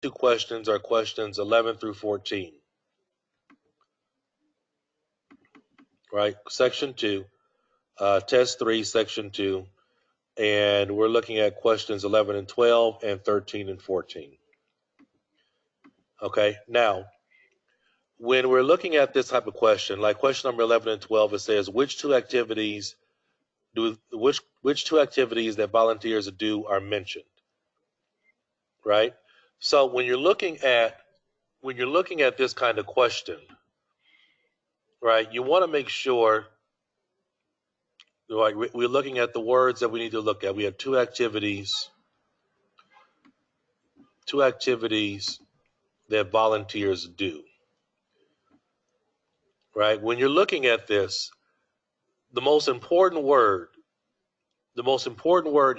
two questions are questions 11 through 14. Right? Section 2, test 3, section 2. And we're looking at questions 11 and 12 and 13 and 14. Okay, now, when we're looking at this type of question, like question number 11 and 12, it says, which two activities that volunteers do are mentioned, right? So when you're looking at this kind of question, right, you want to make sure, right, we're looking at the words that we need to look at. We have two activities that volunteers do, right? When you're looking at this, the most important word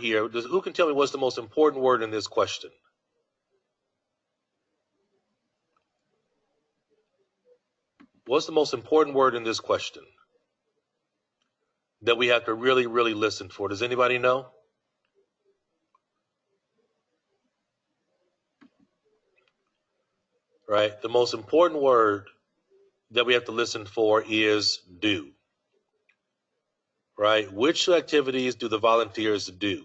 here, who can tell me what's the most important word in this question? What's the most important word in this question that we have to really, really listen for? Does anybody know? Right? The most important word that we have to listen for is do. Right? Which activities do the volunteers do?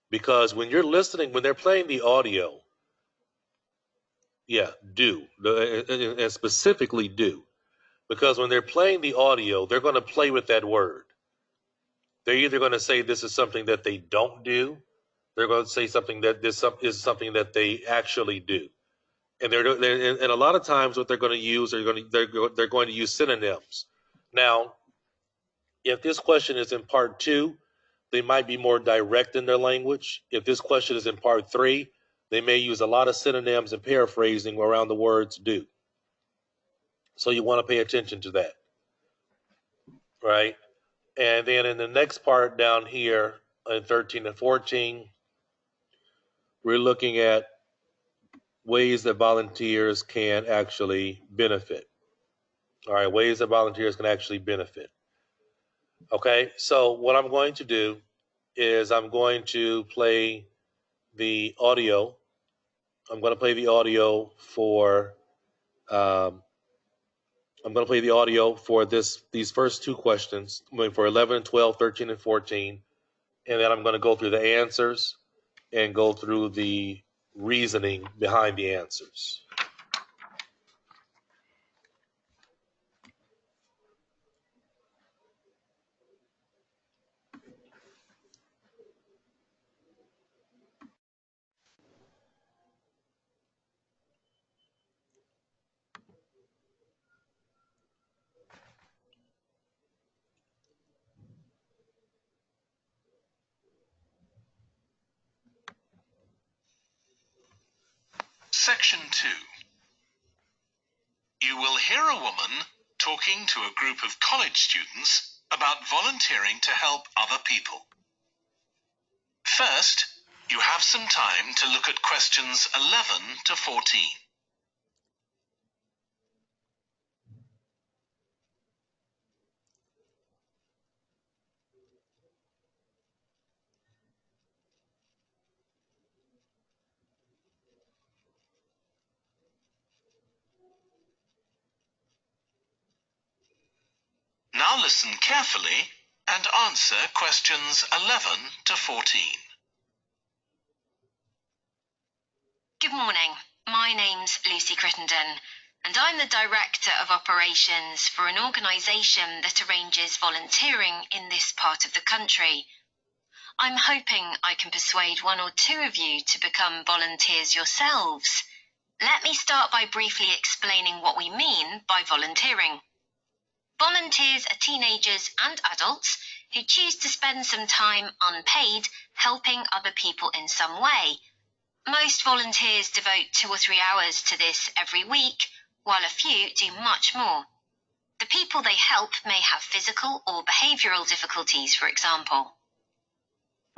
Because when you're listening, when they're playing the audio, do. And specifically do. Because when they're playing the audio, they're going to play with that word. They're either going to say this is something that they don't do. They're going to say something that this is something that they actually do. And and a lot of times what they're going to use, they're going to use synonyms. Now, if this question is in part 2, they might be more direct in their language. If this question is in part 3, they may use a lot of synonyms and paraphrasing around the words do. So you want to pay attention to that, right? And then in the next part down here in 13 and 14, we're looking at ways that volunteers can actually benefit. All right, ways that volunteers can actually benefit. Okay, so what I'm going to do is I'm going to play the audio. I'm going to play the audio for these first two questions, for 11 and 12, 13 and 14, and then I'm going to go through the answers and go through the reasoning behind the answers. Section 2. You will hear a woman talking to a group of college students about volunteering to help other people. First, you have some time to look at questions 11 to 14. Now listen carefully and answer questions 11 to 14. Good morning. My name's Lucy Crittenden, and I'm the Director of Operations for an organisation that arranges volunteering in this part of the country. I'm hoping I can persuade one or two of you to become volunteers yourselves. Let me start by briefly explaining what we mean by volunteering. Volunteers are teenagers and adults who choose to spend some time unpaid helping other people in some way. Most volunteers devote 2 or 3 hours to this every week, while a few do much more. The people they help may have physical or behavioural difficulties, for example.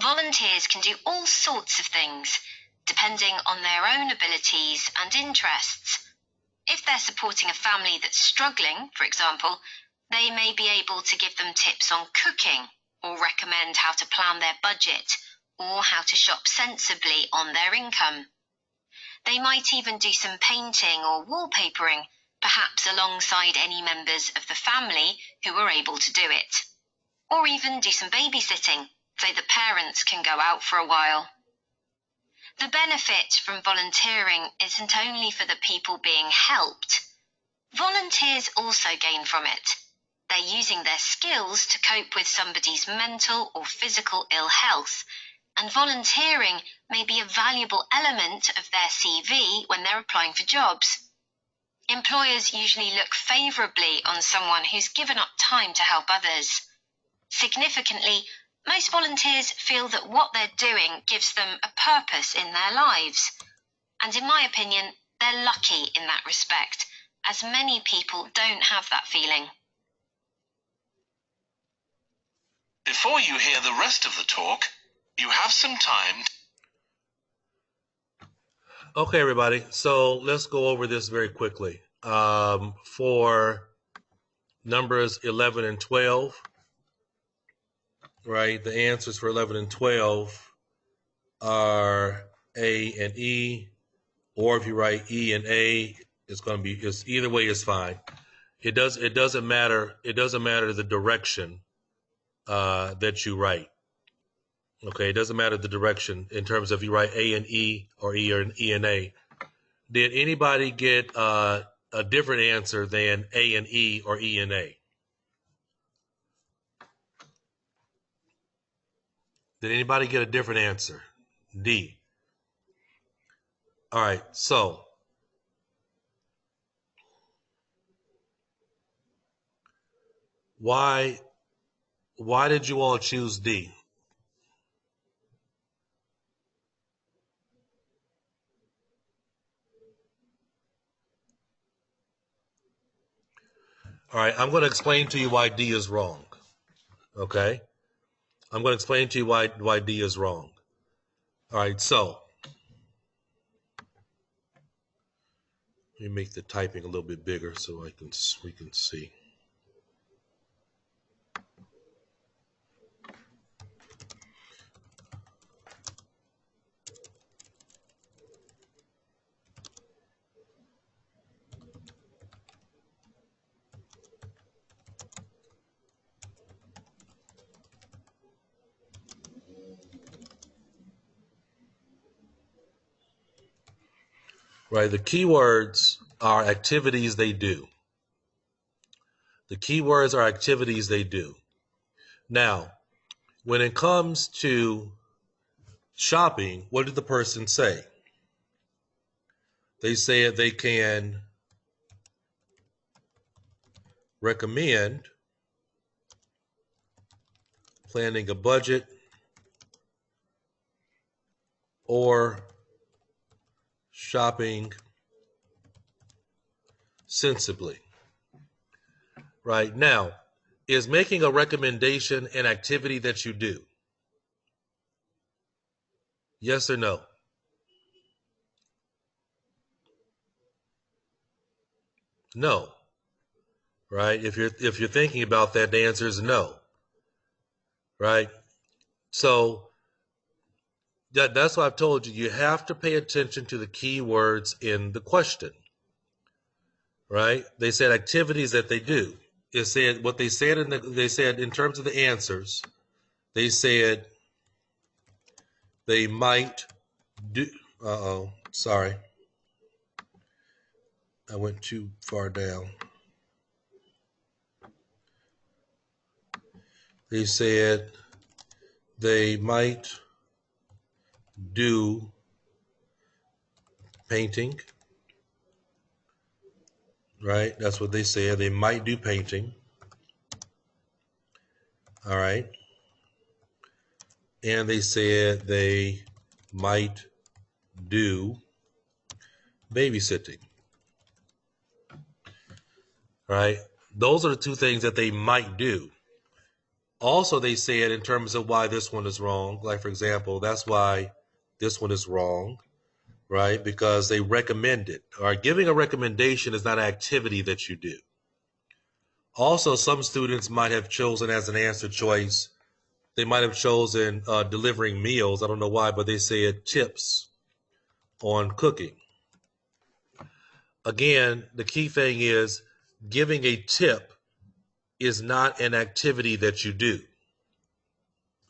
Volunteers can do all sorts of things, depending on their own abilities and interests. If they're supporting a family that's struggling, for example, they may be able to give them tips on cooking, or recommend how to plan their budget, or how to shop sensibly on their income. They might even do some painting or wallpapering, perhaps alongside any members of the family who are able to do it. Or even do some babysitting, so that parents can go out for a while. The benefit from volunteering isn't only for the people being helped. Volunteers also gain from it. They're using their skills to cope with somebody's mental or physical ill health, and volunteering may be a valuable element of their CV when they're applying for jobs. Employers usually look favourably on someone who's given up time to help others. Significantly, most volunteers feel that what they're doing gives them a purpose in their lives. And in my opinion, they're lucky in that respect, as many people don't have that feeling. Before you hear the rest of the talk, you have some time. Okay, everybody. So let's go over this very quickly. For numbers 11 and 12, right? The answers for 11 and 12 are A and E, or if you write E and A, it's going to be, it's either way is fine. It doesn't matter the direction that you write. Okay, it doesn't matter the direction in terms of you write A and E or E and A. Did anybody get a different answer than A and E or E and A? Did anybody get a different answer? D. All right, so why did you all choose D? All right, I'm going to explain to you why D is wrong. Okay? I'm going to explain to you why D is wrong. All right, so let me make the typing a little bit bigger so we can see. Right, the keywords are activities they do. The keywords are activities they do. Now, when it comes to shopping, what did the person say? They said they can recommend planning a budget or shopping sensibly. Right now, is making a recommendation an activity that you do? Yes or no? No. Right? If you're thinking about that, the answer is no. Right? So that's why I've told you have to pay attention to the key words in the question. Right? They said activities that they do. It said what they said in terms of the answers. They said they might do. Sorry. I went too far down. They said they might do painting. Right? That's what they said. They might do painting. All right. And they said they might do babysitting. Right? Those are the two things that they might do. Also, they said in terms of why this one is wrong, like for example, that's why this one is wrong, right? Because they recommend it. Or giving a recommendation is not an activity that you do. Also, some students might have chosen as an answer choice, they might have chosen delivering meals. I don't know why, but they said tips on cooking. Again, the key thing is giving a tip is not an activity that you do.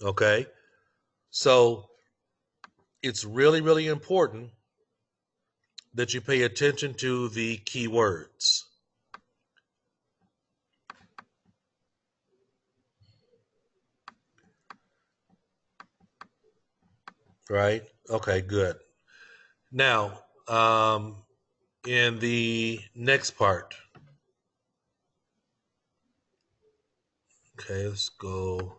Okay? So it's really, really important that you pay attention to the keywords. Right? Okay, good. Now, in the next part, okay, let's go.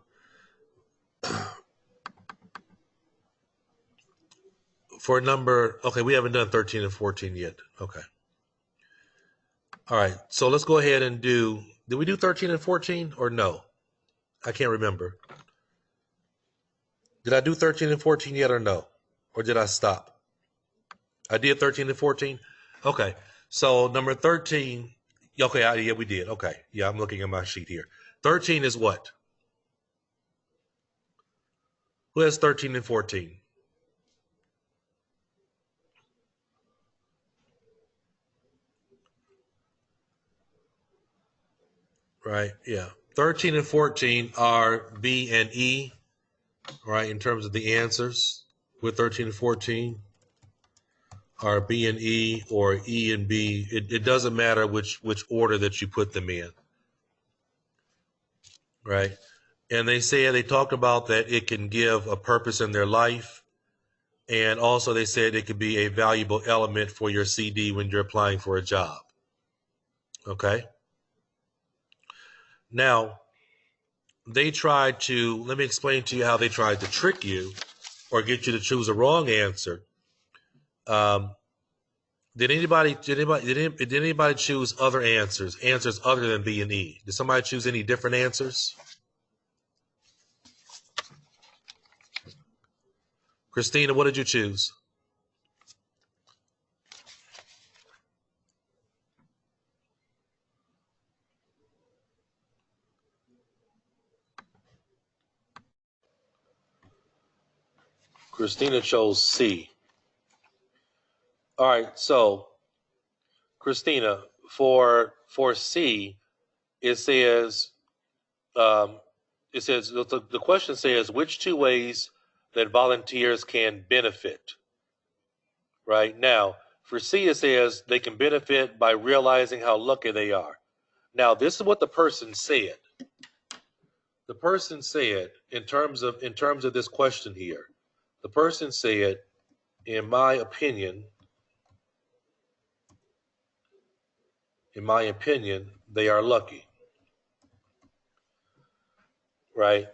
For number, okay, we haven't done 13 and 14 yet. Okay. All right, so let's go ahead and did we do 13 and 14 or no? I can't remember. Did I do 13 and 14 yet or no? Or did I stop? I did 13 and 14? Okay, so number 13, okay, yeah, we did. Okay, yeah, I'm looking at my sheet here. 13 is what? Who has 13 and 14? Right, yeah. 13 and 14 are B and E, right, in terms of the answers with 13 and 14 are B and E or E and B. It doesn't matter which order that you put them in, right? And they talked about that it can give a purpose in their life. And also they said it could be a valuable element for your CD when you're applying for a job. Okay? Now, let me explain to you how they tried to trick you or get you to choose a wrong answer. Did anybody choose other answers other than B and E? Did somebody choose any different answers? Christina, what did you choose? Christina chose C. All right, so Christina, for C, it says the question says which two ways that volunteers can benefit. Right now, for C, it says they can benefit by realizing how lucky they are. Now, this is what the person said. The person said in terms of this question here. The person said, in my opinion, they are lucky. Right?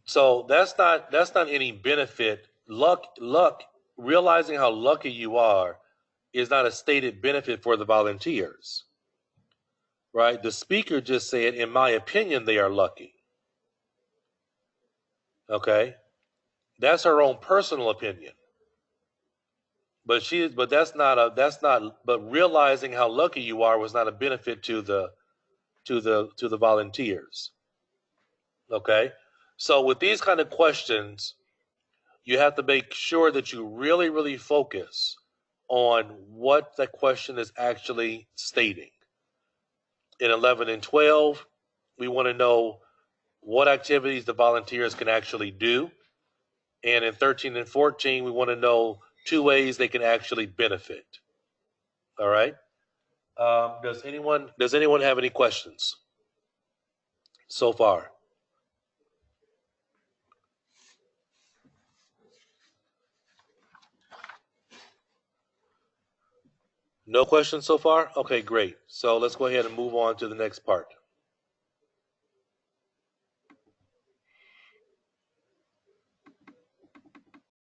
So that's not any benefit. Luck, realizing how lucky you are is not a stated benefit for the volunteers. Right? The speaker just said, in my opinion, they are lucky. Okay? That's her own personal opinion. But realizing how lucky you are was not a benefit to the volunteers. Okay? So with these kind of questions, you have to make sure that you really, really focus on what the question is actually stating. In 11 and 12, we want to know what activities the volunteers can actually do. And in 13 and 14, we want to know two ways they can actually benefit. All right. Does anyone have any questions so far? No questions so far? Okay, great. So let's go ahead and move on to the next part.